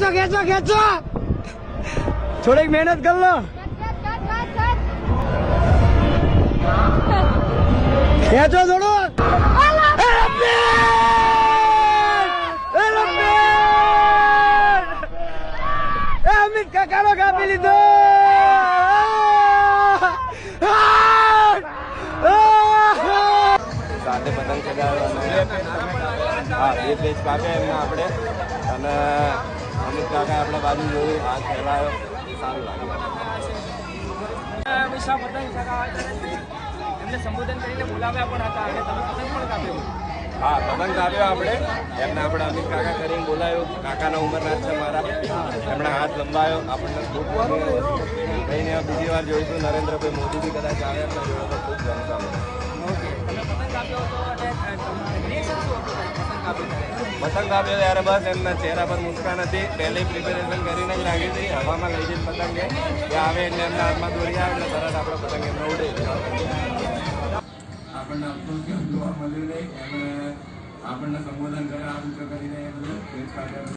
ખેંચો ખેંચો ખેંચો થોડીક મહેનત કર લો ખેંચો થોડું અમિત કાકાનો કાપી લીધો સાથે પતંગ ચગાવવાનો હા 2 પેજ કાપ્યા એમના આપણે અને અમિત કાકા આપણા બાજુ જોયું હાથ ફેલાયો સારું લાગ્યું પતંગ એમને સંબોધન કરીને બોલાવ્યા પણ હતા અને તમે પતંગ પણ કાપ્યો હા પતંગ કાપ્યો આપણે એમને આપણે અમિત કાકા કરીને બોલાયો કાકાના ઉંમરના છે મારા એમણે હાથ લંબાયો આપણને ખૂબ કહીને બીજી વાર જોઈશું નરેન્દ્રભાઈ મોદી બી કદાચ આવે એમને જોયો તો ખૂબ ગમશે પતંગ કાપ્યો ત્યારે બસ એમના ચહેરા પર મુસ્કાન હતી પહેલી પ્રિપેરેશન કરીને જ રાખી હતી હવામાં લઈ જઈને પતંગે એ આવે એટલે એમના હાથમાં દોરી આવે એટલે તરત આપણે પતંગ એમને ઉડે આપણને અફસોસ કે જોવા મળ્યું નહીં એમણે આપણને સંબોધન કરે આ કરીને એ બધું